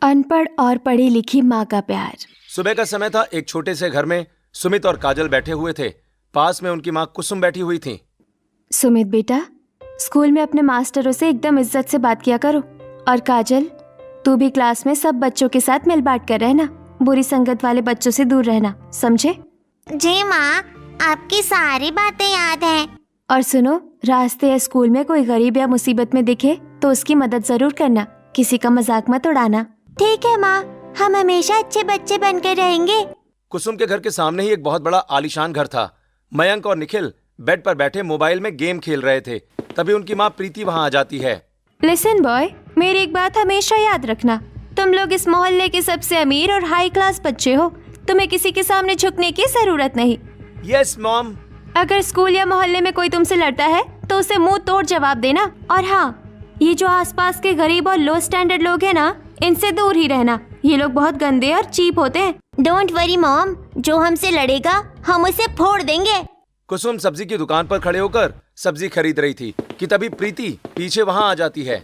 अनपढ़ और पढ़ी लिखी माँ का प्यार। सुबह का समय था। एक छोटे से घर में सुमित और काजल बैठे हुए थे। पास में उनकी माँ कुसुम बैठी हुई थी। सुमित बेटा, स्कूल में अपने मास्टरों से एकदम इज्जत से बात किया करो। और काजल, तू भी क्लास में सब बच्चों के साथ मिल बांट कर रहना। बुरी संगत वाले बच्चों से दूर रहना, समझे? जी माँ, आपकी सारी बातें याद हैं। और सुनो, रास्ते या स्कूल में कोई गरीब या मुसीबत में दिखे तो उसकी मदद जरूर करना। किसी का मजाक मत उड़ाना। ठीक है माँ, हम हमेशा अच्छे बच्चे बनकर रहेंगे। कुसुम के घर के सामने ही एक बहुत बड़ा आलीशान घर था। मयंक और निखिल बेड पर बैठे मोबाइल में गेम खेल रहे थे। तभी उनकी माँ प्रीति वहाँ आ जाती है। लिसन बॉय, मेरी एक बात हमेशा याद रखना। तुम लोग इस मोहल्ले के सबसे अमीर और हाई क्लास बच्चे हो। तुम्हें किसी के सामने झुकने की जरूरत नहीं। Yes mom. अगर स्कूल या मोहल्ले में कोई तुमसे लड़ता है तो उसे मुंह तोड़ जवाब देना। और हाँ, ये जो आसपास के गरीब और लो स्टैंडर्ड लोग हैं ना, इनसे दूर ही रहना। ये लोग बहुत गंदे और चीप होते हैं। डोंट वरी मॉम, जो हमसे लड़ेगा हम उसे फोड़ देंगे। कुसुम सब्जी की दुकान पर खड़े होकर सब्जी खरीद रही थी कि तभी प्रीति पीछे वहाँ आ जाती है।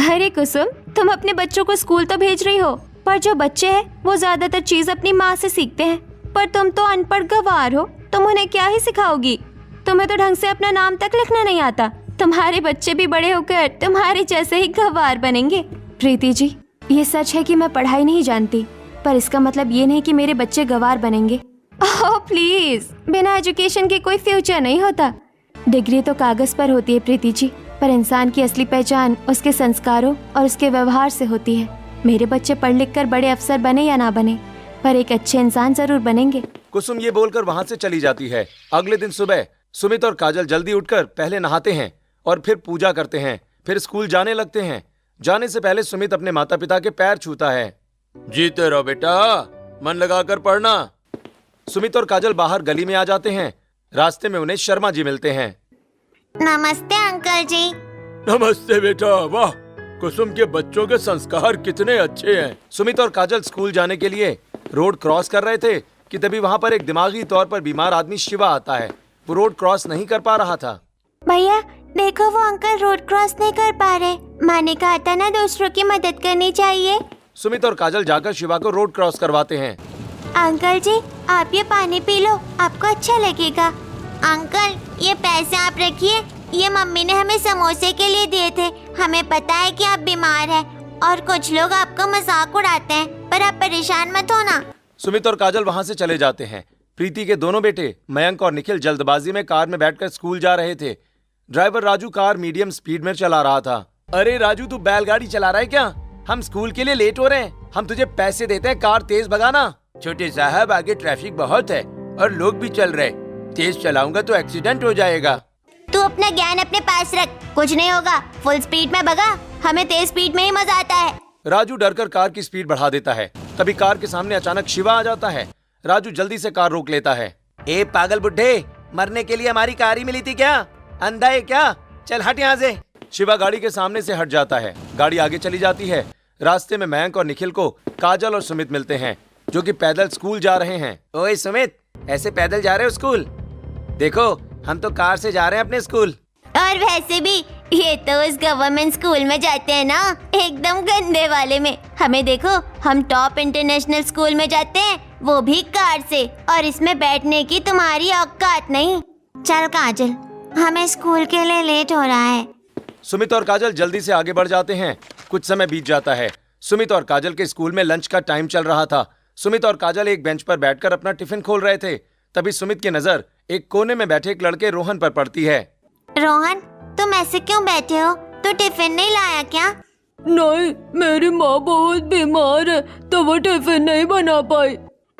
अरे कुसुम, तुम अपने बच्चों को स्कूल तो भेज रही हो, पर जो बच्चे हैं वो ज्यादातर चीज अपनी माँ से सीखते हैं। पर तुम तो अनपढ़ गंवार हो, तुम उन्हें क्या ही सिखाओगी? तुम्हें तो ढंग से अपना नाम तक लिखना नहीं आता। तुम्हारे बच्चे भी बड़े होकर तुम्हारे जैसे ही गंवार बनेंगे। प्रीति जी, ये सच है कि मैं पढ़ाई नहीं जानती, पर इसका मतलब ये नहीं कि मेरे बच्चे गंवार बनेंगे। ओह प्लीज, बिना एजुकेशन के कोई फ्यूचर नहीं होता। डिग्री तो कागज पर होती है प्रीति जी, पर इंसान की असली पहचान उसके संस्कारों और उसके व्यवहार से होती है। मेरे बच्चे पढ़ लिख कर बड़े अफसर बने या ना बने, पर एक अच्छे इंसान जरूर बनेंगे। कुसुम ये बोलकर वहाँ से चली जाती है। अगले दिन सुबह सुमित और काजल जल्दी उठकर पहले नहाते हैं और फिर पूजा करते हैं। फिर स्कूल जाने लगते हैं। जाने से पहले सुमित अपने माता पिता के पैर छूता है। जीते रहो बेटा, मन लगाकर पढ़ना। सुमित और काजल बाहर गली में आ जाते हैं। रास्ते में उन्हें शर्मा जी मिलते हैं। नमस्ते अंकल जी। नमस्ते बेटा। वाह, कुसुम के बच्चों के संस्कार कितने अच्छे हैं। सुमित और काजल स्कूल जाने के लिए रोड क्रॉस कर रहे थे कि तभी वहाँ पर एक दिमागी तौर पर बीमार आदमी शिवा आता है। वो रोड क्रॉस नहीं कर पा रहा था। भैया देखो, वो अंकल रोड क्रॉस नहीं कर पा रहे। माँ ने कहा था ना, दूसरों की मदद करनी चाहिए। सुमित और काजल जाकर शिवा को रोड क्रॉस करवाते हैं। अंकल जी, आप ये पानी पी लो, आपको अच्छा लगेगा। अंकल, ये पैसे आप रखिए। ये मम्मी ने हमें समोसे के लिए दिए थे। हमें पता है कि आप बीमार हैं और कुछ लोग आपका मजाक उड़ाते हैं, पर आप परेशान मत होना। सुमित और काजल वहाँ से चले जाते हैं। प्रीति के दोनों बेटे मयंक और निखिल जल्दबाजी में कार में बैठकर स्कूल जा रहे थे। Driver Raju car medium speed में चला रहा था। अरे राजू, तू बैलगाड़ी चला रहा है क्या? हम स्कूल के लिए लेट हो रहे हैं। हम तुझे पैसे देते हैं, कार तेज भगाना। छोटे साहब, आगे ट्रैफिक बहुत है और लोग भी चल रहे। तेज चलाऊंगा तो एक्सीडेंट हो जाएगा। तू अपना ज्ञान अपने पास रख, कुछ नहीं होगा। फुल स्पीड में भगा, हमें तेज स्पीड में ही मजा आता है। राजू डरकर कार की स्पीड बढ़ा देता है। तभी कार के सामने अचानक शिवा आ जाता है। राजू जल्दी से कार रोक लेता है। ए पागल बुड्ढे, मरने के लिए हमारी कार ही मिली थी क्या? अंधा है क्या? चल हट यहाँ से। शिवा गाड़ी के सामने से हट जाता है। गाड़ी आगे चली जाती है। रास्ते में मयंक और निखिल को काजल और सुमित मिलते हैं, जो कि पैदल स्कूल जा रहे हैं। ओए सुमित, ऐसे पैदल जा रहे हो स्कूल? देखो, हम तो कार से जा रहे हैं अपने स्कूल। और वैसे भी ये तो उस गवर्नमेंट स्कूल में जाते हैं ना, एकदम गंदे वाले में। हमें देखो, हम टॉप इंटरनेशनल स्कूल में जाते हैं, वो भी कार से। और इसमें बैठने की तुम्हारी औकात नहीं। चल काजल, हमें स्कूल के लिए लेट हो रहा है। सुमित और काजल जल्दी से आगे बढ़ जाते हैं। कुछ समय बीत जाता है। सुमित और काजल के स्कूल में लंच का टाइम चल रहा था। सुमित और काजल एक बेंच पर बैठकर अपना टिफिन खोल रहे थे। तभी सुमित की नजर एक कोने में बैठे एक लड़के रोहन पर पड़ती है। रोहन, तुम ऐसे क्यों बैठे हो? तू टिफिन नहीं लाया क्या? नहीं, मेरी माँ बहुत बीमार है तो वो टिफिन नहीं बना पाई।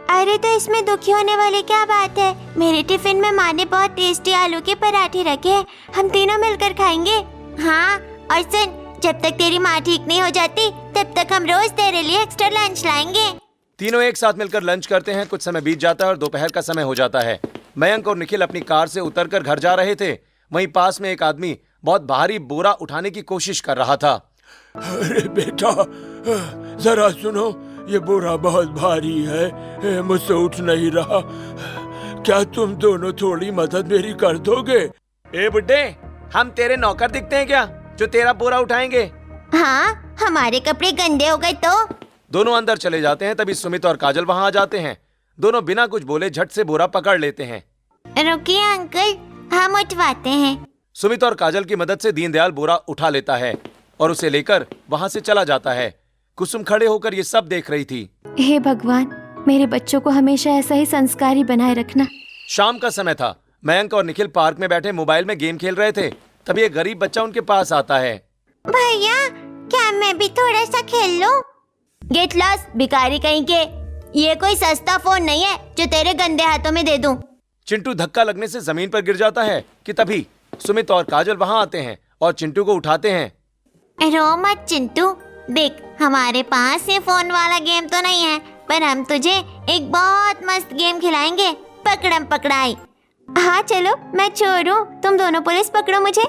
अरे तो इसमें दुखी होने वाली क्या बात है? मेरे टिफिन में माँ ने बहुत टेस्टी आलू के पराठे रखे हैं, हम तीनों मिलकर खाएंगे। हाँ, और सुन, जब तक तेरी माँ ठीक नहीं हो जाती तब तक हम रोज तेरे लिए एक्स्ट्रा लंच लाएंगे। तीनों एक साथ मिलकर लंच करते हैं। कुछ समय बीत जाता है और दोपहर का समय हो जाता है। मयंक और निखिल अपनी कार से उतरकर घर जा रहे थे। वहीं पास में एक आदमी बहुत भारी बोरा उठाने की कोशिश कर रहा था। अरे बेटा, जरा सुनो, ये बोरा बहुत भारी है, मुझसे उठ नहीं रहा। क्या तुम दोनों थोड़ी मदद मेरी कर दोगे? ए बुड्ढे, हम तेरे नौकर दिखते हैं क्या जो तेरा बोरा उठाएंगे? हाँ, हमारे कपड़े गंदे हो गए तो दोनों अंदर चले जाते हैं। तभी सुमित और काजल वहां आ जाते हैं। दोनों बिना कुछ बोले झट से बोरा पकड़ लेते हैं। रुकिए अंकल, हम उठवाते हैं। सुमित और काजल की मदद से दीनदयाल बोरा उठा लेता है और उसे लेकर वहां से चला जाता है। कुसुम खड़े होकर ये सब देख रही थी। हे भगवान, मेरे बच्चों को हमेशा ऐसा ही संस्कारी बनाए रखना। शाम का समय था। मयंक और निखिल पार्क में बैठे मोबाइल में गेम खेल रहे थे। तभी एक गरीब बच्चा उनके पास आता है। भैया, क्या मैं भी थोड़ा सा खेल लूं? गेट लॉस्ट, भिखारी कहीं के। ये कोई सस्ता फोन नहीं है जो तेरे गंदे हाथों में दे दूं। चिंटू धक्का लगने से जमीन पर गिर जाता है कि तभी सुमित और काजल वहां आते हैं और चिंटू को उठाते हैं। रो मत चिंटू, देख हमारे पास ये फोन वाला गेम तो नहीं है, पर हम तुझे एक बहुत मस्त गेम खिलाएंगे, पकड़म पकड़ाई। हाँ चलो, मैं चोर हूँ, तुम दोनों पुलिस पकड़ो मुझे।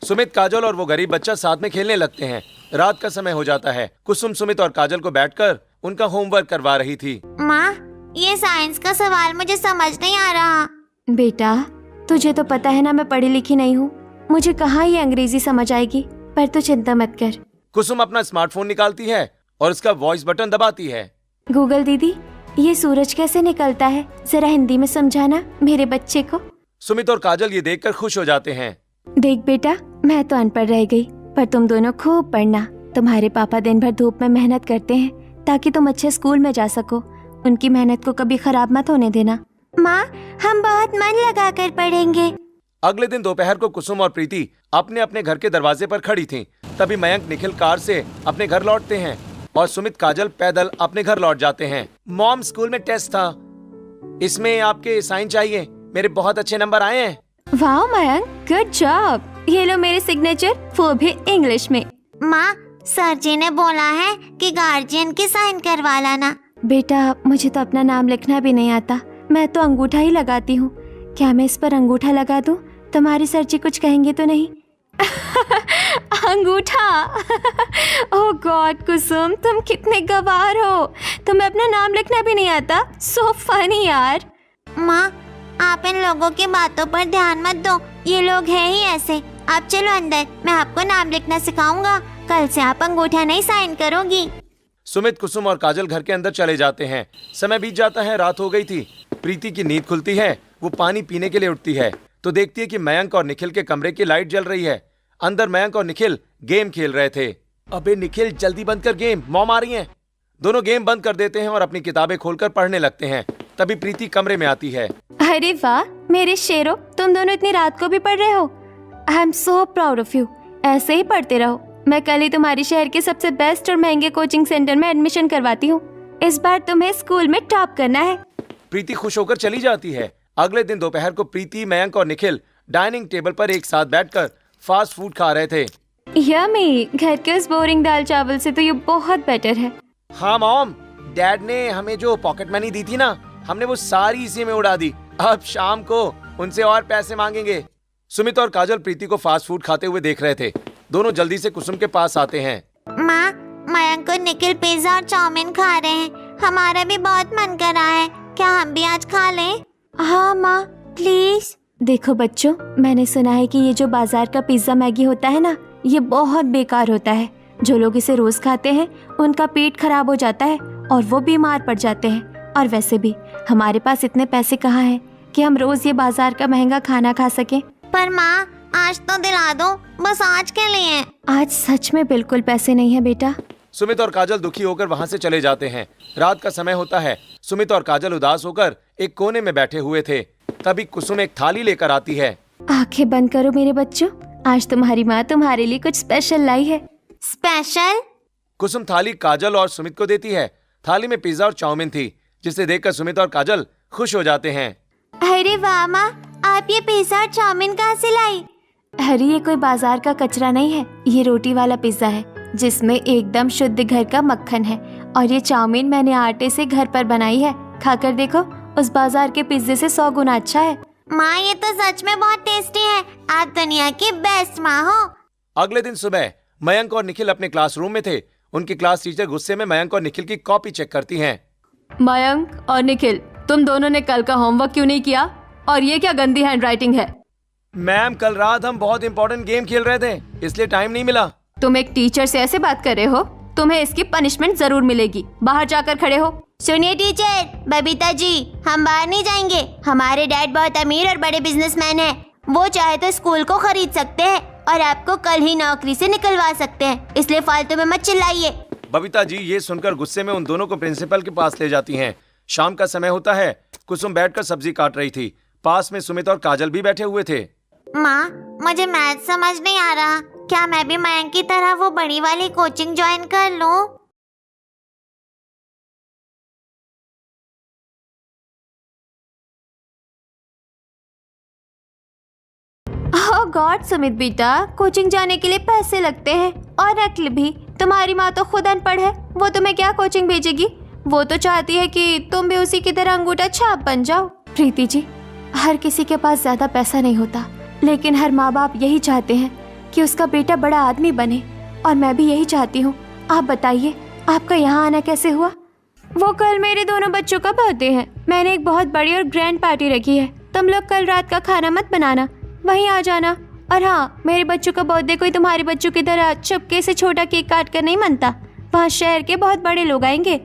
सुमित, काजल और वो गरीब बच्चा साथ में खेलने लगते हैं। रात का समय हो जाता है। कुसुम सुमित और काजल को बैठकर उनका होमवर्क करवा रही थी। माँ, ये साइंस का सवाल मुझे समझ नहीं आ रहा। बेटा, तुझे तो पता है ना मैं पढ़ी लिखी नहीं हूँ, मुझे कहाँ ये अंग्रेजी समझ आएगी। पर तू चिंता मत कर। कुसुम अपना स्मार्टफोन निकालती है और उसका वॉइस बटन दबाती है। गूगल दीदी, ये सूरज कैसे निकलता है, जरा हिंदी में समझाना मेरे बच्चे को। सुमित और काजल ये देखकर खुश हो जाते हैं। देख बेटा, मैं तो अनपढ़ रह गई, पर तुम दोनों खूब पढ़ना। तुम्हारे पापा दिन भर धूप में मेहनत करते हैं ताकि तुम अच्छे स्कूल में जा सको। उनकी मेहनत को कभी खराब मत होने देना। माँ, हम बहुत मन लगा कर पढ़ेंगे। अगले दिन दोपहर को कुसुम और प्रीति अपने अपने घर के दरवाजे पर खड़ी थीं। तभी मयंक निखिल कार से अपने घर लौटते हैं और सुमित काजल पैदल अपने घर लौट जाते हैं। मॉम, स्कूल में टेस्ट था, इसमें आपके साइन चाहिए, मेरे बहुत अच्छे नंबर आए हैं। वाह मयंक, गुड जॉब। ये लो मेरे सिग्नेचर, वो भी इंग्लिश में। माँ, सर जी ने बोला है कि गार्जियन की साइन करवा लाना। बेटा, मुझे तो अपना नाम लिखना भी नहीं आता, मैं तो अंगूठा ही लगाती हूँ। क्या मैं इस पर अंगूठा लगा दूँ? तुम्हारे सर जी कुछ कहेंगे तो नहीं? अंगूठा। ओह गॉड कुसुम, तुम कितने गवार हो, तुम्हें अपना नाम लिखना भी नहीं आता। सो फनी यार। माँ, आप इन लोगों की बातों पर ध्यान मत दो, ये लोग हैं ही ऐसे। आप चलो अंदर, मैं आपको नाम लिखना सिखाऊंगा। कल से आप अंगूठा नहीं साइन करोगी। सुमित, कुसुम और काजल घर के अंदर चले जाते हैं। समय बीत जाता है, रात हो गई थी। प्रीति की नींद खुलती है, वो पानी पीने के लिए उठती है तो देखती है कि मयंक और निखिल के कमरे की लाइट जल रही है। अंदर मयंक और निखिल गेम खेल रहे थे। अबे निखिल, जल्दी बंद कर गेम, मॉम आ रही है। दोनों गेम बंद कर देते हैं और अपनी किताबें खोलकर पढ़ने लगते हैं। तभी प्रीति कमरे में आती है। अरे वाह मेरे शेरों, तुम दोनों इतनी रात को भी पढ़ रहे हो। I am so proud of you. ऐसे ही पढ़ते रहो। मैं कल ही तुम्हारी शहर के सबसे बेस्ट और महंगे कोचिंग सेंटर में एडमिशन करवाती हूँ। इस बार तुम्हें स्कूल में टॉप करना है। प्रीति खुश होकर चली जाती है। अगले दिन दोपहर को प्रीति, मयंक और निखिल डाइनिंग टेबल पर एक साथ बैठकर फास्ट फूड खा रहे थे। यम्मी, घर के उस बोरिंग दाल चावल से तो ये बहुत बेटर है। हाँ मॉम, डैड ने हमें जो पॉकेट मनी दी थी ना, हमने वो सारी इसी में उड़ा दी। अब शाम को उनसे और पैसे मांगेंगे। सुमित और काजल प्रीति को फास्ट फूड खाते हुए देख रहे थे। दोनों जल्दी से कुसुम के पास आते हैं। माँ, मयंक और निखिल पिज्जा और चाउमीन खा रहे हैं, हमारा भी बहुत मन कर रहा है, क्या हम भी आज खा लें? हाँ माँ, प्लीज। देखो बच्चों, मैंने सुना है कि ये जो बाजार का पिज्जा मैगी होता है ना, ये बहुत बेकार होता है। जो लोग इसे रोज खाते हैं उनका पेट खराब हो जाता है और वो बीमार पड़ जाते हैं। और वैसे भी हमारे पास इतने पैसे कहाँ हैं कि हम रोज ये बाजार का महंगा खाना खा सकें। पर माँ, आज तो दिला दो, बस आज के लिए। आज सच में बिल्कुल पैसे नहीं है बेटा। सुमित और काजल दुखी होकर वहां से चले जाते हैं। रात का समय होता है। सुमित और काजल उदास होकर एक कोने में बैठे हुए थे। तभी कुसुम एक थाली लेकर आती है। आंखें बंद करो मेरे बच्चों, आज तुम्हारी माँ तुम्हारे लिए कुछ स्पेशल लाई है। स्पेशल? कुसुम थाली काजल और सुमित को देती है। थाली में पिज्जा और चाउमीन थी, जिसे देखकर सुमित और काजल खुश हो जाते हैं। अरे वाह माँ, आप ये पिज्जा और चाउमीन कहाँ से लाई? अरे ये कोई बाजार का कचरा नहीं है, ये रोटी वाला पिज्जा है जिसमें एकदम शुद्ध घर का मक्खन है। और ये चाउमीन मैंने आटे से घर पर बनाई है, खाकर देखो, उस बाजार के पिज्जे से 100 गुना अच्छा है। माँ, ये तो सच में बहुत टेस्टी है, आप दुनिया की बेस्ट माँ हो। अगले दिन सुबह मयंक और निखिल अपने क्लासरूम में थे। उनकी क्लास टीचर गुस्से में मयंक और निखिल की कॉपी चेक करती हैं। मयंक और निखिल, तुम दोनों ने कल का होमवर्क क्यों नहीं किया? और ये क्या गंदी हैंडराइटिंग है? मैम, कल रात हम बहुत इंपॉर्टेंट गेम खेल रहे थे, इसलिए टाइम नहीं मिला। तुम एक टीचर से ऐसे बात कर रहे हो? तुम्हें इसकी पनिशमेंट जरूर मिलेगी। बाहर जाकर खड़े हो। सुनिए टीचर, बबीता जी, हम बाहर नहीं जाएंगे। हमारे डैड बहुत अमीर और बड़े बिजनेसमैन हैं। वो चाहे तो स्कूल को खरीद सकते हैं और आपको कल ही नौकरी से निकलवा सकते हैं, इसलिए फालतू में मत चिल्लाइए। बबीता जी ये सुनकर गुस्से में उन दोनों को प्रिंसिपल के पास ले जाती हैं। शाम का समय होता है। कुसुम बैठकर सब्जी काट रही थी। पास में सुमित और काजल भी बैठे हुए थे। माँ, मुझे मैथ समझ नहीं आ रहा। क्या मैं भी मयंक की तरह वो बड़ी वाली कोचिंग ज्वाइन कर लूं? ओह गॉड सुमित बेटा, कोचिंग जाने के लिए पैसे लगते हैं और अक्ल भी। तुम्हारी माँ तो खुद अनपढ़ है, वो तुम्हें क्या कोचिंग भेजेगी। वो तो चाहती है कि तुम भी उसी की तरह अंगूठा छाप बन जाओ। प्रीति जी, हर किसी के पास ज्यादा पैसा नहीं होता, लेकिन हर माँ बाप यही चाहते हैं कि उसका बेटा बड़ा आदमी बने, और मैं भी यही चाहती हूँ। आप बताइए, आपका यहाँ आना कैसे हुआ? वो कल मेरे दोनों बच्चों का बर्थडे है। मैंने एक बहुत बड़ी और ग्रैंड पार्टी रखी है। तुम लोग कल रात का खाना मत बनाना, वहीं आ जाना। और हाँ, मेरे बच्चों का बर्थडे कोई तुम्हारे बच्चों की तरह चुपके से छोटा केक काट कर नहीं मनता। वहाँ शहर के बहुत बड़े लोग आएंगे।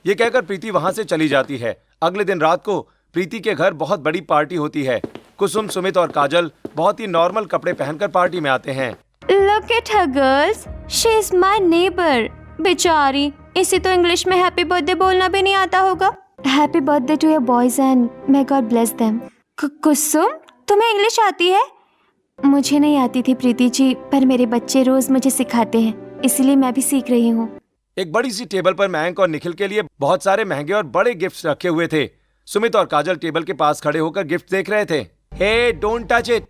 ये कहकर प्रीति वहाँ से चली जाती है। अगले दिन रात को प्रीति के घर बहुत बड़ी पार्टी होती है। कुसुम, सुमित और काजल बहुत ही नॉर्मल कपड़े पहनकर पार्टी में आते हैं। Look at her girls, she is my neighbor। बेचारी, इसे तो इंग्लिश में हैप्पी बर्थडे बोलना भी नहीं आता होगा। Happy birthday to your boys and may God bless them. Kusum, तुम्हें इंग्लिश आती है? मुझे नहीं आती थी प्रीति जी, पर मेरे बच्चे रोज मुझे सिखाते हैं, इसलिए मैं भी सीख रही हूँ। एक बड़ी सी टेबल पर मयंक और निखिल के लिए बहुत सारे महंगे और बड़े गिफ्ट्स रखे हुए थे। सुमित और काजल टेबल के पास खड़े होकर गिफ्ट देख रहे थे। Hey don't touch it.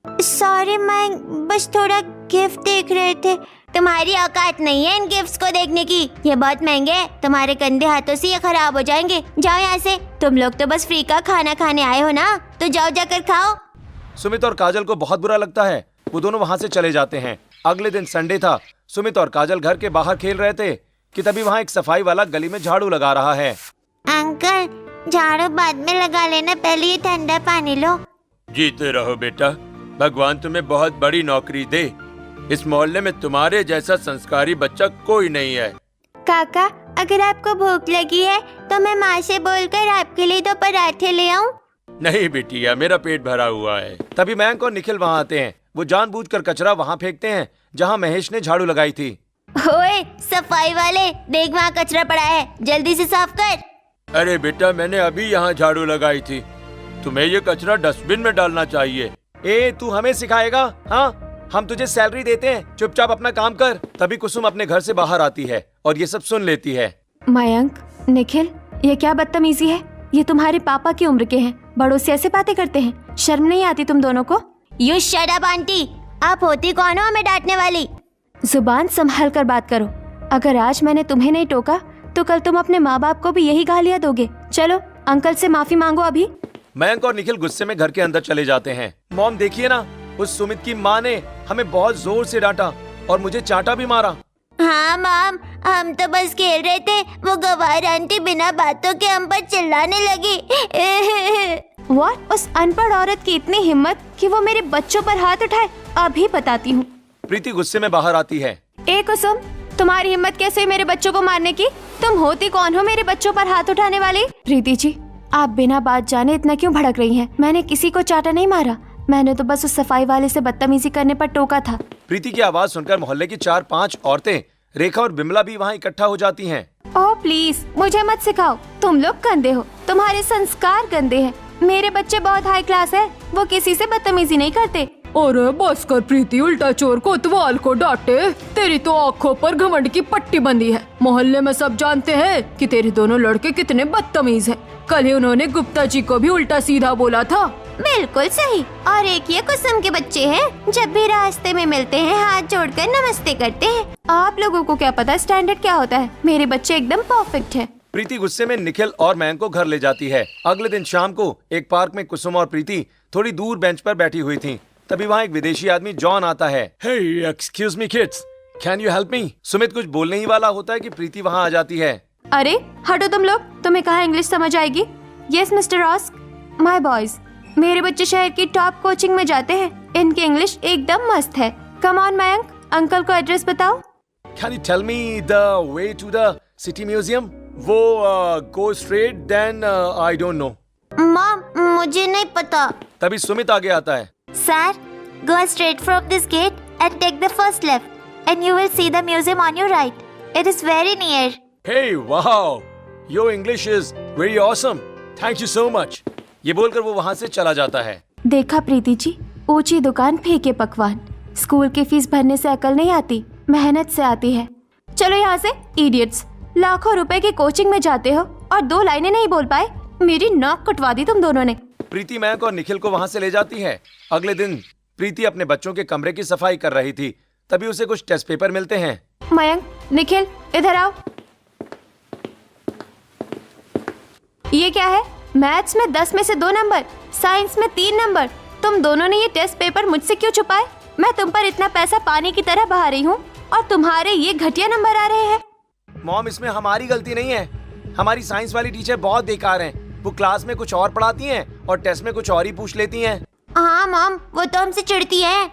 Sorry Mayank, बस थोड़ा गिफ्ट देख रहे थे। तुम्हारी औकात नहीं है इन गिफ्ट्स को देखने की। ये बहुत महंगे हैं, तुम्हारे गंदे हाथों से ये खराब हो जाएंगे। जाओ यहाँ से। तुम लोग तो बस फ्री का खाना खाने आए हो ना, तो जाओ जाकर खाओ। सुमित और काजल को बहुत बुरा लगता है। वो दोनों वहाँ से चले जाते हैं। अगले दिन संडे था। सुमित और काजल घर के बाहर खेल रहे थे कि तभी वहाँ एक सफाई वाला गली में झाड़ू लगा रहा है। अंकल, झाड़ू बाद में लगा लेना, पहले ये ठंडा पानी लो। जीते रहो बेटा, भगवान तुम्हें बहुत बड़ी नौकरी दे। इस मोहल्ले में तुम्हारे जैसा संस्कारी बच्चा कोई नहीं है। काका, अगर आपको भूख लगी है तो मैं माँ से बोलकर आपके लिए 2 पराठे ले आऊं? नहीं बिटिया, मेरा पेट भरा हुआ है। तभी मयंक और निखिल वहाँ आते हैं। वो जानबूझकर कचरा वहाँ फेंकते हैं जहाँ महेश ने झाड़ू लगाई थी। ओए सफाई वाले, देख वहाँ कचरा पड़ा है, जल्दी से साफ कर। अरे बेटा, मैंने अभी यहाँ झाड़ू लगाई थी। तुम्हें ये कचरा डस्टबिन में डालना चाहिए। ए तू हमें सिखाएगा? हाँ, हम तुझे सैलरी देते हैं, चुपचाप अपना काम कर। तभी कुसुम अपने घर से बाहर आती है और ये सब सुन लेती है। मयंक, निखिल, ये क्या बदतमीजी है? ये तुम्हारे पापा की उम्र के हैं, बड़ों से ऐसे बातें करते हैं। शर्म नहीं आती तुम दोनों को? यू शट अप आंटी, आप होती कौन हो हमें डांटने वाली? जुबान संभाल कर बात करो। अगर आज मैंने तुम्हें नहीं टोका तो कल तुम अपने माँ बाप को भी यही गालियाँ दोगे। चलो अंकल से माफी मांगो अभी। मयंक और निखिल गुस्से में घर के अंदर चले जाते हैं। मॉम देखिए ना, उस सुमित की माँ ने हमें बहुत जोर से डांटा और मुझे चांटा भी मारा। हाँ मॉम, हम तो बस खेल रहे थे, वो गवार आंटी बिना बातों के हम पर चिल्लाने लगी। व्हाट? उस अनपढ़ औरत की इतनी हिम्मत कि वो मेरे बच्चों पर हाथ उठाए? अभी बताती हूँ। प्रीति गुस्से में बाहर आती है। ए कुसुम, तुम्हारी हिम्मत कैसे मेरे बच्चों को मारने की? तुम होती कौन हो मेरे बच्चों पर हाथ उठाने वाली? प्रीति जी, आप बिना बात जाने इतना क्यों भड़क रही हैं? मैंने किसी को चाटा नहीं मारा, मैंने तो बस उस सफाई वाले से बदतमीजी करने पर टोका था। प्रीति की आवाज सुनकर मोहल्ले की 4-5 औरतें, रेखा और बिमला भी वहाँ इकट्ठा हो जाती हैं। ओह प्लीज, मुझे मत सिखाओ। तुम लोग गंदे हो, तुम्हारे संस्कार गंदे हैं। मेरे बच्चे बहुत हाई क्लास है, वो किसी से बदतमीजी नहीं करते। अरे बस कर प्रीति, उल्टा चोर कोतवाल को डांटे। तेरी तो आँखों पर घमंड की पट्टी बंधी है। मोहल्ले में सब जानते हैं कि तेरे दोनों लड़के कितने बदतमीज हैं। कल ही उन्होंने गुप्ता जी को भी उल्टा सीधा बोला था। बिल्कुल सही। और एक ये कुसुम के बच्चे हैं, जब भी रास्ते में मिलते हैं हाथ जोड़कर नमस्ते करते हैं। आप लोगों को क्या पता स्टैंडर्ड क्या होता है? मेरे बच्चे एकदम परफेक्ट हैं। प्रीति गुस्से में निखिल और मयंक को घर ले जाती है। अगले दिन शाम को एक पार्क में कुसुम और प्रीति थोड़ी दूर बेंच पर बैठी हुई थी। तभी वहाँ एक विदेशी आदमी जॉन आता है। Hey excuse me kids, can you help me? Sumit कुछ बोलने ही वाला होता है कि प्रीति वहाँ आ जाती है। अरे हटो तुम लोग, तुम्हें कहाँ इंग्लिश समझ आएगी? यस मिस्टर रॉस्क, माय बॉयज, मेरे बच्चे शहर की टॉप कोचिंग में जाते हैं। इनकी इंग्लिश एकदम मस्त है। कम ऑन मयंक, अंकल को एड्रेस बताओ। Can you tell me the way to the city museum? वो go straight then I don't know. Mom, मुझे नहीं पता। तभी सुमित आगे आता है। Sir, go straight from this gate and take the first left, and you will see the museum on your right. It is very near. Hey, wow! Your English is very awesome. Thank you so much. ये बोलकर वो वहाँ से चला जाता है। देखा प्रीति जी, ऊंची दुकान फेंके पकवान। स्कूल की फीस भरने से अकल नहीं आती, मेहनत से आती है। चलो यहाँ से इडियट्स। लाखों रुपए की कोचिंग में जाते हो और 2 लाइनें नहीं बोल पाए। मेरी नाक कटवा दी तुम दोनों ने। प्रीति मयंक और निखिल को वहाँ से ले जाती है। अगले दिन प्रीति अपने बच्चों के कमरे की सफाई कर रही थी, तभी उसे कुछ टेस्ट पेपर मिलते हैं। मयंक, निखिल, इधर आओ। ये क्या है? मैथ्स में 10 में से 2 नंबर, साइंस में 3 नंबर। तुम दोनों ने ये टेस्ट पेपर मुझसे क्यों छुपाए? मैं तुम पर इतना पैसा पानी की तरह बहा रही हूँ और तुम्हारे ये घटिया नंबर आ रहे हैं। मॉम, इसमें हमारी गलती नहीं है। हमारी साइंस वाली टीचर बहुत बेकार हैं। वो क्लास में कुछ और पढ़ाती हैं और टेस्ट में कुछ और ही पूछ लेती हैं। हाँ मॉम, वो तो हमसे चिढ़ती है।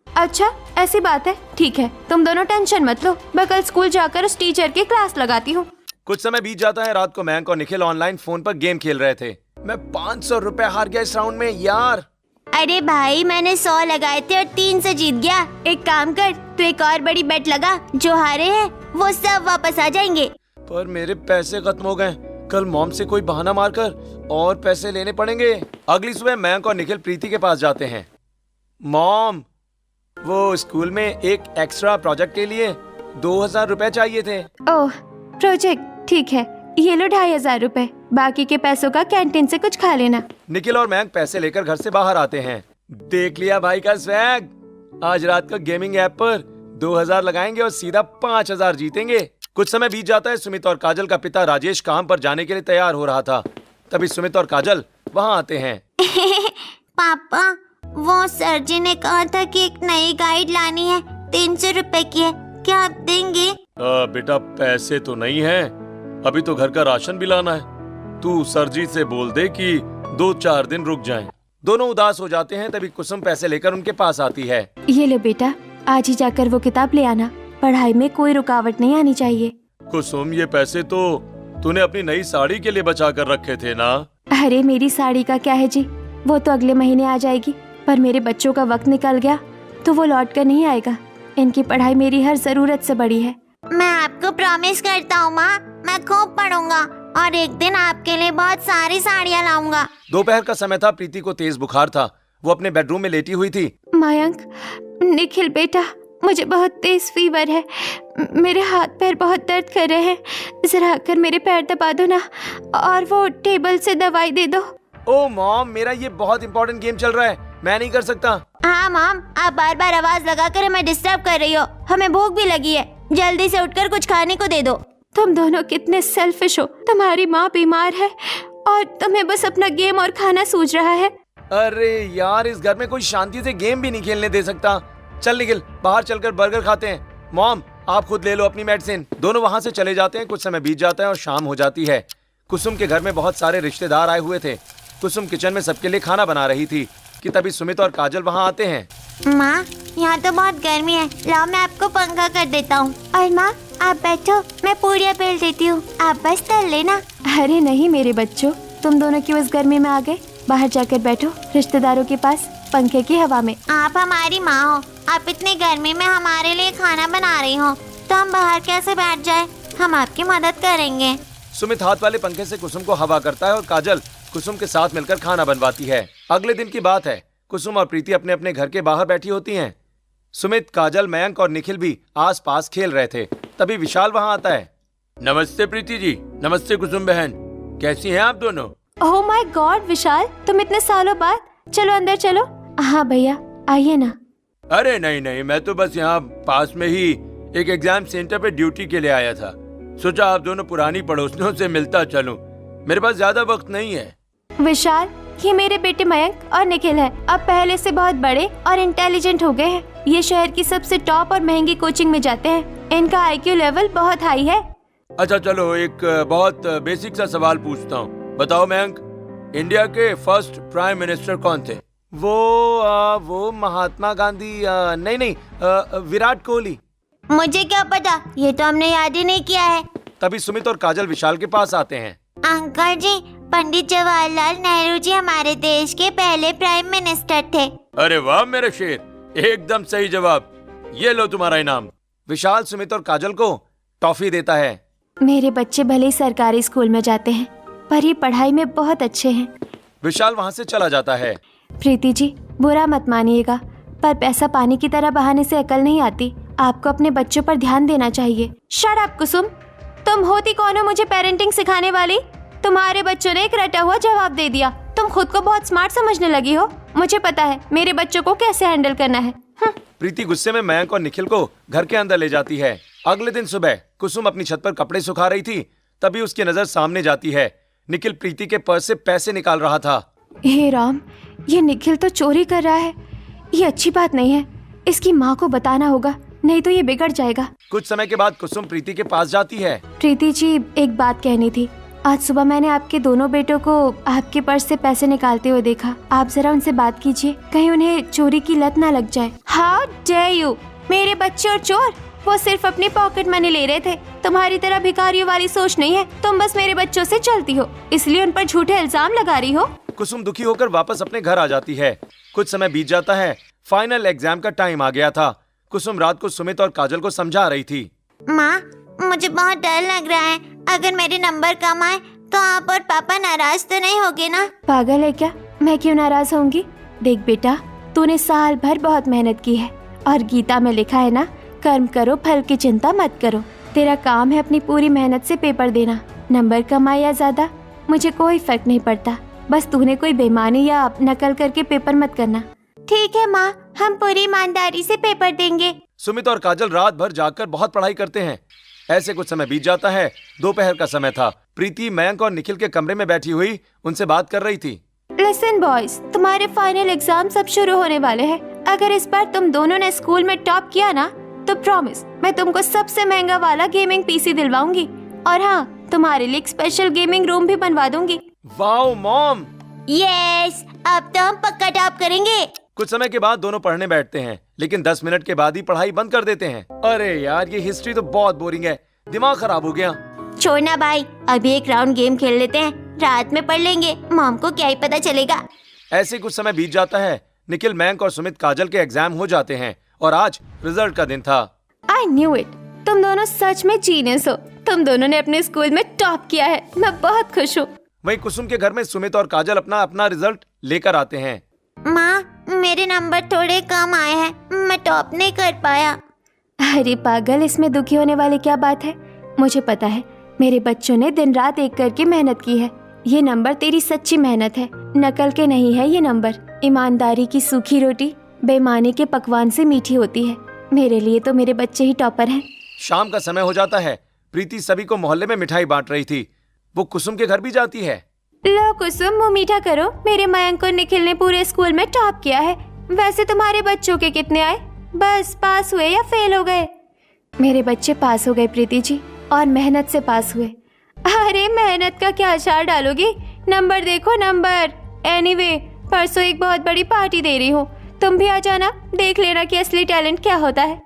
अच्छा, ऐसी बात है। ठीक है, तुम दोनों टेंशन मत लो। मैं कल स्कूल जाकर उस टीचर की क्लास लगाती हूँ। कुछ समय बीत जाता है। रात को मयंक और निखिल ऑनलाइन फोन पर गेम खेल रहे थे। मैं 500 रुपए हार गया इस राउंड में यार। अरे भाई, मैंने 100 लगाए थे और 300 जीत गया। एक काम कर, तू एक और बड़ी बेट लगा। जो हारे हैं वो सब वापस आ जाएंगे। पर मेरे पैसे खत्म हो गए। कल मॉम से कोई बहाना मारकर और पैसे लेने पड़ेंगे। अगली सुबह मयंक और निखिल प्रीति के पास जाते हैं। मॉम, वो स्कूल में एक एक्स्ट्रा प्रोजेक्ट के लिए 2000 रुपए चाहिए थे। ओह, प्रोजेक्ट, ठीक है। ये लो 2500 रुपए। बाकी के पैसों का कैंटीन से कुछ खा लेना। निखिल और मयंक पैसे लेकर घर से बाहर आते हैं। देख लिया भाई का स्वैग। आज रात को गेमिंग ऐप पर 2000 लगाएंगे और सीधा 5000 जीतेंगे। कुछ समय बीत जाता है। सुमित और काजल का पिता राजेश काम पर जाने के लिए तैयार हो रहा था। तभी सुमित और काजल वहाँ आते हैं। पापा, वो सर जी ने कहा था कि एक नई गाइड लानी है, 300 रुपए की है। क्या आप देंगे? बेटा, पैसे तो नहीं है। अभी तो घर का राशन भी लाना है। तू सर जी से बोल दे कि 2-4 दिन रुक जाएं। दोनों उदास हो जाते हैं। तभी कुसुम पैसे लेकर उनके पास आती है। ये लो बेटा, आज ही जाकर वो किताब ले आना। पढ़ाई में कोई रुकावट नहीं आनी चाहिए। कुसुम, ये पैसे तो तूने अपनी नई साड़ी के लिए बचा कर रखे थे ना? अरे मेरी साड़ी का क्या है जी, वो तो अगले महीने आ जाएगी। पर मेरे बच्चों का वक्त निकल गया तो वो लौट कर नहीं आएगा। इनकी पढ़ाई मेरी हर जरूरत से बड़ी है। मैं आपको प्रॉमिस करता हूँ माँ, मैं खूब पढ़ूंगा और एक दिन आपके लिए बहुत सारी साड़ियाँ लाऊंगा। दोपहर का समय था। प्रीति को तेज बुखार था। वो अपने बेडरूम में लेटी हुई थी। मयंक, निखिल बेटा, मुझे बहुत तेज फीवर है। मेरे हाथ पैर बहुत दर्द कर रहे हैं। जरा आकर मेरे पैर दबा दो ना, और वो टेबल से दवाई दे दो। ओ मॉम, मेरा ये बहुत इंपॉर्टेंट गेम चल रहा है, मैं नहीं कर सकता। हाँ मॉम, आप बार बार आवाज लगाकर हमें डिस्टर्ब कर रही हो। हमें भूख भी लगी है, जल्दी से उठकर कुछ खाने को दे दो। तुम दोनों कितने सेल्फिश हो। तुम्हारी माँ बीमार है और तुम्हें बस अपना गेम और खाना सूझ रहा है। अरे यार, इस घर में कोई शांति से गेम भी नहीं खेलने दे सकता। चल निखिल, बाहर चलकर बर्गर खाते हैं। मॉम, आप खुद ले लो अपनी मेडिसिन। दोनों वहाँ से चले जाते हैं। कुछ समय बीत जाता है और शाम हो जाती है। कुसुम के घर में बहुत सारे रिश्तेदार आए हुए थे। कुसुम किचन में सबके लिए खाना बना रही थी कि तभी सुमित और काजल वहाँ आते हैं। माँ, यहाँ तो बहुत गर्मी है, लाओ मैं आपको पंखा कर देता हूँ। और माँ, आप बैठो, मैं पूरियाँ बेल देती हूँ, आप बस तल लेना। अरे नहीं मेरे बच्चों, तुम दोनों क्यों इस गर्मी में आ गए? बाहर जाकर बैठो रिश्तेदारों के पास पंखे की हवा में। आप हमारी माँ हो, आप इतनी गर्मी में हमारे लिए खाना बना रही हो, तो हम बाहर कैसे बैठ जाए? हम आपकी मदद करेंगे। सुमित हाथ वाले पंखे से कुसुम को हवा करता है और काजल कुसुम के साथ मिलकर खाना बनवाती है। अगले दिन की बात है। कुसुम और प्रीति अपने अपने घर के बाहर बैठी होती हैं। सुमित, काजल, मयंक और निखिल भी आसपास खेल रहे थे। तभी विशाल वहाँ आता है। नमस्ते प्रीति जी। नमस्ते कुसुम बहन, कैसी हैं आप दोनों? ओह माय गॉड विशाल, तुम इतने सालों बाद। चलो अंदर चलो। हाँ भैया, आइए ना। अरे नहीं नहीं, मैं तो बस यहाँ पास में ही एक एग्जाम सेंटर पे ड्यूटी के लिए आया था। सोचा आप दोनों पुरानी पड़ोसियों से मिलता चलूं। मेरे पास ज्यादा वक्त नहीं है। विशाल, ये मेरे बेटे मयंक और निखिल है। अब पहले से बहुत बड़े और इंटेलिजेंट हो गए हैं। ये शहर की सबसे टॉप और महंगी कोचिंग में जाते हैं। इनका आईक्यू लेवल बहुत हाई है। अच्छा चलो, एक बहुत बेसिक सा सवाल पूछता हूँ। बताओ मयंक, इंडिया के फर्स्ट प्राइम मिनिस्टर कौन थे? वो महात्मा गांधी, नहीं नहीं, विराट कोहली। मुझे क्या पता, ये तो हमने याद ही नहीं किया है। तभी सुमित और काजल विशाल के पास आते हैं। अंकल जी, पंडित जवाहरलाल नेहरू जी हमारे देश के पहले प्राइम मिनिस्टर थे। अरे वाह मेरे शेर, एकदम सही जवाब। ये लो तुम्हारा इनाम। विशाल सुमित और काजल को टॉफी देता है। मेरे बच्चे भले ही सरकारी स्कूल में जाते हैं, पर ये पढ़ाई में बहुत अच्छे हैं। विशाल वहाँ से चला जाता है। प्रीति जी, बुरा मत मानिएगा, पर पैसा पानी की तरह बहाने से अकल नहीं आती। आपको अपने बच्चों पर ध्यान देना चाहिए। शट अप कुसुम, तुम होती कौन हो मुझे पेरेंटिंग सिखाने वाली? तुम्हारे बच्चों ने एक रटा हुआ जवाब दे दिया। तुम खुद को बहुत स्मार्ट समझने लगी हो। मुझे पता है मेरे बच्चों को कैसे हैंडल करना है। प्रीति गुस्से में मयंक और निखिल को घर के अंदर ले जाती है। अगले दिन सुबह कुसुम अपनी छत पर कपड़े सुखा रही थी, तभी उसकी नजर सामने जाती है। निखिल प्रीति के पर्स से पैसे निकाल रहा था। हे राम, ये निखिल तो चोरी कर रहा है। ये अच्छी बात नहीं है। इसकी माँ को बताना होगा, नहीं तो ये बिगड़ जाएगा। कुछ समय के बाद कुसुम प्रीति के पास जाती है। प्रीति जी, एक बात कहनी थी। आज सुबह मैंने आपके दोनों बेटों को आपके पर्स से पैसे निकालते हुए देखा। आप जरा उनसे बात कीजिए, कहीं उन्हें चोरी की लत ना लग जाए। How dare you! मेरे बच्चे और चोर? वो सिर्फ अपनी पॉकेट मनी ले रहे थे। तुम्हारी तरह भिखारियों वाली सोच नहीं है। तुम बस मेरे बच्चों से चलती हो, इसलिए उन पर झूठे इल्जाम लगा रही हो। कुसुम दुखी होकर वापस अपने घर आ जाती है। कुछ समय बीत जाता है। फाइनल एग्जाम का टाइम आ गया था। कुसुम रात को सुमित और काजल को समझा रही थी। माँ, मुझे बहुत डर लग रहा है। अगर मेरे नंबर कम आए तो आप और पापा नाराज तो नहीं होगे ना? पागल है क्या? मैं क्यों नाराज होंगी? देख बेटा, तूने साल भर बहुत मेहनत की है और गीता में लिखा है ना, कर्म करो फल की चिंता मत करो। तेरा काम है अपनी पूरी मेहनत से पेपर देना। नंबर कम आए या ज्यादा, मुझे कोई फर्क नहीं पड़ता। बस तूने कोई बेईमानी या नकल करके पेपर मत करना। ठीक है माँ, हम पूरी ईमानदारी से पेपर देंगे। सुमित और काजल रात भर जागकर बहुत पढ़ाई करते हैं। ऐसे कुछ समय बीत जाता है। दोपहर का समय था। प्रीति मयंक और निखिल के कमरे में बैठी हुई उनसे बात कर रही थी। लिसन बॉयज, तुम्हारे फाइनल एग्जाम सब शुरू होने वाले हैं। अगर इस बार तुम दोनों ने स्कूल में टॉप किया ना, तो प्रॉमिस मैं तुमको सबसे महंगा वाला गेमिंग पीसी दिलवाऊंगी। और हाँ, तुम्हारे लिए एक स्पेशल गेमिंग रूम भी बनवा दूंगी। Wow mom! यस, अब तो हम पक्का टॉप करेंगे। कुछ समय के बाद दोनों पढ़ने बैठते हैं, लेकिन 10 मिनट के बाद ही पढ़ाई बंद कर देते हैं। अरे यार, ये हिस्ट्री तो बहुत बोरिंग है। दिमाग खराब हो गया। छोड़ना भाई, अभी एक राउंड गेम खेल लेते हैं। रात में पढ़ लेंगे, मॉम को क्या ही पता चलेगा। ऐसे कुछ समय बीत जाता है। निखिल, मयंक और सुमित काजल के एग्जाम हो जाते हैं और आज रिजल्ट का दिन था। आई न्यू इट, तुम दोनों सच में जीनियस हो। तुम दोनों ने अपने स्कूल में टॉप किया है। मैं बहुत खुश हूँ। वहीं कुसुम के घर में सुमित और काजल अपना अपना रिजल्ट लेकर आते हैं। माँ, मेरे नंबर थोड़े कम आए हैं, मैं टॉप नहीं कर पाया। अरे पागल, इसमें दुखी होने वाली क्या बात है? मुझे पता है, मेरे बच्चों ने दिन रात एक करके मेहनत की है। ये नंबर तेरी सच्ची मेहनत है, नकल के नहीं है ये नंबर। ईमानदारी की सूखी रोटी बेईमानी के पकवान से मीठी होती है। मेरे लिए तो मेरे बच्चे ही टॉपर हैं। शाम का समय हो जाता है। प्रीति सभी को मोहल्ले में मिठाई बांट रही थी। वो कुसुम के घर भी जाती है। लो कुसुम, मुंह मीठा करो। मेरे मयंक और निखिल ने पूरे स्कूल में टॉप किया है। वैसे तुम्हारे बच्चों के कितने आए? बस पास हुए या फेल हो गए? मेरे बच्चे पास हो गए प्रीति जी, और मेहनत से पास हुए। अरे मेहनत का क्या अचार डालोगी? नंबर देखो नंबर। एनीवे, परसों एक बहुत बड़ी पार्टी दे रही हूँ, तुम भी आ जाना। देख लेना कि असली टैलेंट क्या होता है।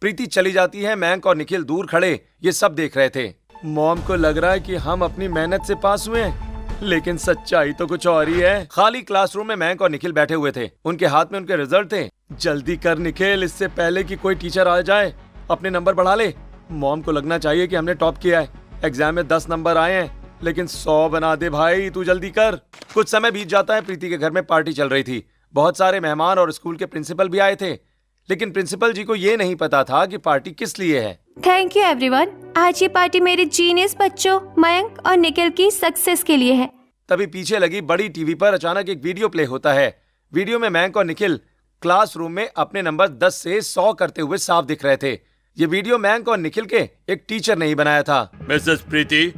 प्रीति चली जाती है। मयंक और निखिल दूर खड़े ये सब देख रहे थे। मॉम को लग रहा है कि हम अपनी मेहनत से पास हुए हैं, लेकिन सच्चाई तो कुछ और ही है। खाली क्लासरूम में मयंक और निखिल बैठे हुए थे। उनके हाथ में उनके रिजल्ट थे। जल्दी कर निखिल, इससे पहले कि कोई टीचर आ जाए। अपने नंबर बढ़ा ले। मॉम को लगना चाहिए कि हमने टॉप किया है। एग्जाम में 10 नंबर आए हैं, लेकिन 100 बना दे भाई, तू जल्दी कर। कुछ समय बीत जाता है। प्रीति के घर में पार्टी चल रही थी। बहुत सारे मेहमान और स्कूल के प्रिंसिपल भी आए थे, लेकिन प्रिंसिपल जी को ये नहीं पता था कि पार्टी किस लिए है। Thank you everyone. आज ये पार्टी मेरे जीनियस बच्चों मयंक और निखिल की सक्सेस के लिए है। तभी पीछे लगी बड़ी टीवी पर अचानक एक वीडियो प्ले होता है। वीडियो में मयंक और निखिल क्लासरूम में अपने नंबर 10 से 100 करते हुए साफ दिख रहे थे। ये वीडियो मयंक और निखिल के एक टीचर ने ही बनाया था। मिसेस प्रीति,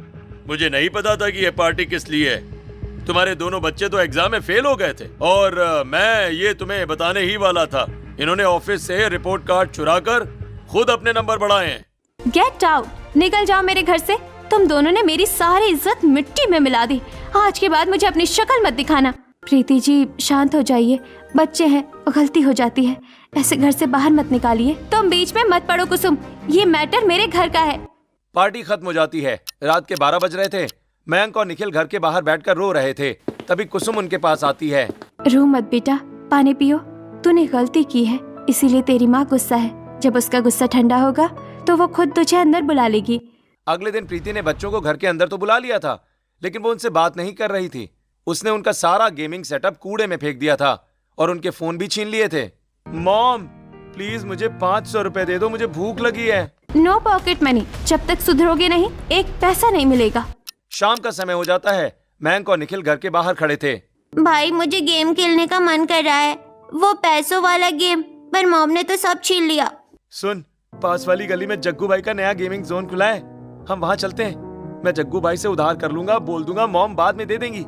मुझे नहीं पता था कि ये पार्टी किस लिए है। तुम्हारे दोनों बच्चे तो एग्जाम में फेल हो गए थे और मैं ये तुम्हें बताने ही वाला था। इन्होंने ऑफिस से रिपोर्ट कार्ड चुराकर खुद अपने नंबर बढ़ाए हैं। गेट आउट, निकल जाओ मेरे घर से। तुम दोनों ने मेरी सारी इज्जत मिट्टी में मिला दी। आज के बाद मुझे अपनी शक्ल मत दिखाना। प्रीति जी शांत हो जाइए, बच्चे हैं, गलती हो जाती है। ऐसे घर से बाहर मत निकालिए। तुम बीच में मत पड़ो कुसुम, ये मैटर मेरे घर का है। पार्टी खत्म हो जाती है। रात के 12 बज रहे थे। मयंक और निखिल घर के बाहर बैठकर रो रहे थे। तभी कुसुम उनके पास आती है। रो मत बेटा, पानी पियो। तूने गलती की है, इसीलिए तेरी माँ गुस्सा है। जब उसका गुस्सा ठंडा होगा तो वो खुद तुझे अंदर बुला लेगी। अगले दिन प्रीति ने बच्चों को घर के अंदर तो बुला लिया था, लेकिन वो उनसे बात नहीं कर रही थी। उसने उनका सारा गेमिंग सेटअप कूड़े में फेंक दिया था और उनके फोन भी छीन लिए थे। मॉम, प्लीज मुझे 500 रुपए दे दो, मुझे भूख लगी है। नो पॉकेट मनी, जब तक सुधरोगे नहीं एक पैसा नहीं मिलेगा। शाम का समय हो जाता है। मयंक और निखिल घर के बाहर खड़े थे। भाई मुझे गेम खेलने का मन कर रहा है, वो पैसों वाला गेम, पर मॉम ने तो सब छीन लिया। सुन, पास वाली गली में जग्गू भाई का नया गेमिंग जोन खुला है, हम वहाँ चलते हैं। मैं जग्गू भाई से उधार कर लूंगा, बोल दूंगा मॉम बाद में दे देंगी।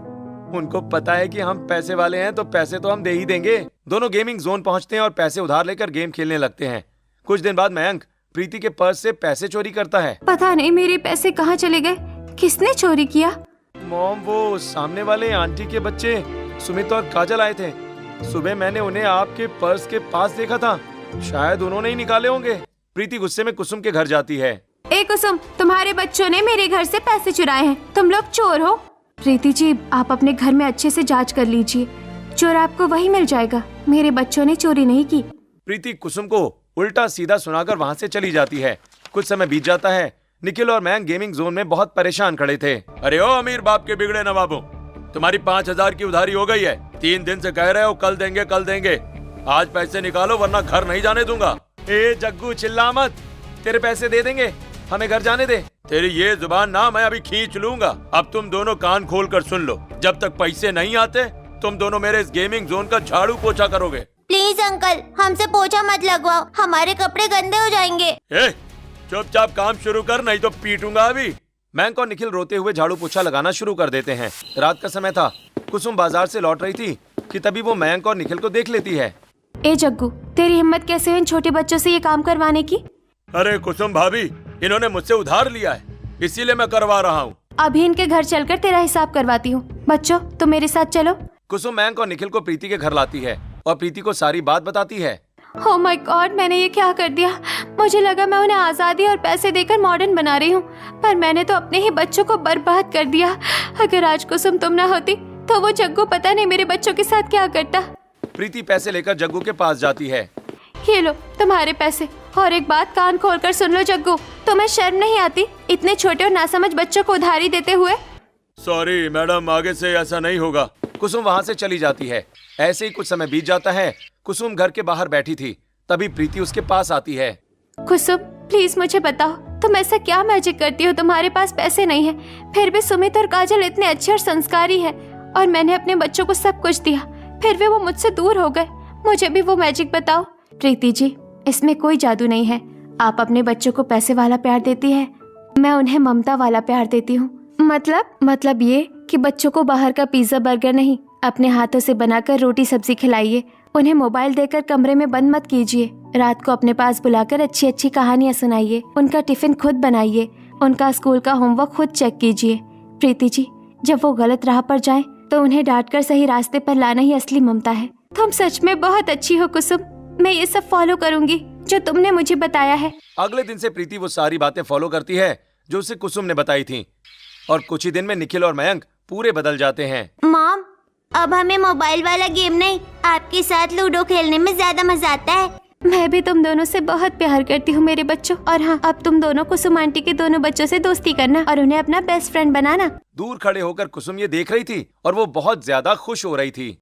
उनको पता है कि हम पैसे वाले हैं तो पैसे तो हम दे ही देंगे। दोनों गेमिंग जोन पहुंचते हैं और पैसे उधार लेकर गेम खेलने लगते हैं। कुछ दिन बाद मयंक प्रीति के पर्स से पैसे चोरी करता है। पता नहीं मेरे पैसे कहाँ चले गए, किसने चोरी किया? मॉम, वो सामने वाले आंटी के बच्चे सुमित और काजल आए थे। सुबह मैंने उन्हें आपके पर्स के पास देखा था, शायद उन्होंने ही निकाले होंगे। प्रीति गुस्से में कुसुम के घर जाती है। ए कुसुम, तुम्हारे बच्चों ने मेरे घर से पैसे चुराए हैं, तुम लोग चोर हो। प्रीति जी, आप अपने घर में अच्छे से जांच कर लीजिए, चोर आपको वही मिल जाएगा। मेरे बच्चों ने चोरी नहीं की। प्रीति कुसुम को उल्टा सीधा सुनाकर वहाँ से चली जाती है। कुछ समय बीत जाता है। निखिल और मयंक गेमिंग जोन में बहुत परेशान खड़े थे। अरे ओ अमीर बाप के बिगड़े नवाबों, तुम्हारी 5000 की उधारी हो गई है। 3 दिन से कह रहे हो कल देंगे कल देंगे। आज पैसे निकालो वरना घर नहीं जाने दूंगा। ए जग्गू, चिल्ला मत, तेरे पैसे दे देंगे, हमें घर जाने दे। तेरी ये जुबान ना मैं अभी खींच लूंगा। अब तुम दोनों कान खोल कर सुन लो, जब तक पैसे नहीं आते तुम दोनों मेरे इस गेमिंग जोन का झाड़ू पोछा करोगे। प्लीज अंकल, हमसे पोछा मत लगवाओ, हमारे कपड़े गंदे हो जाएंगे। चुपचाप काम शुरू कर, नहीं तो पीटूंगा अभी। मयंक और निखिल रोते हुए झाड़ू पोछा लगाना शुरू कर देते हैं। रात का समय था। कुसुम बाजार से लौट रही थी कि तभी वो मयंक और निखिल को देख लेती है। ए जग्गू, तेरी हिम्मत कैसे हुई इन छोटे बच्चों से ये काम करवाने की? अरे कुसुम भाभी, इन्होंने मुझसे उधार लिया है, इसीलिए मैं करवा रहा हूँ। अभी इनके घर चलकर तेरा हिसाब करवाती हूँ। बच्चों, तुम मेरे साथ चलो। कुसुम मयंक और निखिल को प्रीति के घर लाती है और प्रीति को सारी बात बताती है। ओह माय गॉड, मैंने ये क्या कर दिया? मुझे लगा मैं उन्हें आजादी और पैसे देकर मॉडर्न बना रही हूँ, पर मैंने तो अपने ही बच्चों को बर्बाद कर दिया। अगर आज कुसुम तुम ना होती तो वो जग्गू पता नहीं मेरे बच्चों के साथ क्या करता। प्रीति पैसे लेकर जग्गू के पास जाती है। ये लो तुम्हारे पैसे, और एक बात कान खोलकर सुन लो जग्गू, तुम्हें शर्म नहीं आती इतने छोटे और नासमझ बच्चों को उधारी देते हुए? सॉरी मैडम, आगे से ऐसा नहीं होगा। कुसुम वहाँ से चली जाती है। ऐसे ही कुछ समय बीत जाता है। कुसुम घर के बाहर बैठी थी, तभी प्रीति उसके पास आती है। कुसुम, प्लीज मुझे बताओ, तुम ऐसा क्या मैजिक करती हो? तुम्हारे पास पैसे नहीं है, फिर भी सुमित और काजल इतने अच्छे और संस्कारी है, और मैंने अपने बच्चों को सब कुछ दिया, फिर भी वो मुझसे दूर हो गए। मुझे भी वो मैजिक बताओ। प्रीति जी, इसमें कोई जादू नहीं है। आप अपने बच्चों को पैसे वाला प्यार देती है, मैं उन्हें ममता वाला प्यार देती हूँ। मतलब ये कि बच्चों को बाहर का पिज्जा बर्गर नहीं, अपने हाथों से बनाकर रोटी सब्जी खिलाइए। उन्हें मोबाइल देकर कमरे में बंद मत कीजिए। रात को अपने पास बुलाकर अच्छी अच्छी कहानियाँ सुनाइए। उनका टिफिन खुद बनाइए। उनका स्कूल का होमवर्क खुद चेक कीजिए। प्रीति जी, जब वो गलत राह पर जाएं, तो उन्हें डांटकर सही रास्ते पर लाना ही असली ममता है। तुम सच में बहुत अच्छी हो कुसुम, मैं ये सब फॉलो करूंगी जो तुमने मुझे बताया है। अगले दिन से प्रीति वो सारी बातें फॉलो करती है जो उसे कुसुम ने बताई थी, और कुछ ही दिन में निखिल और मयंक पूरे बदल जाते हैं। मॉम, अब हमें मोबाइल वाला गेम नहीं, आपके साथ लूडो खेलने में ज्यादा मजा आता है। मैं भी तुम दोनों से बहुत प्यार करती हूँ मेरे बच्चों। और हाँ, अब तुम दोनों कुसुम आंटी के दोनों बच्चों से दोस्ती करना और उन्हें अपना बेस्ट फ्रेंड बनाना। दूर खड़े होकर कुसुम ये देख रही थी और वो बहुत ज्यादा खुश हो रही थी।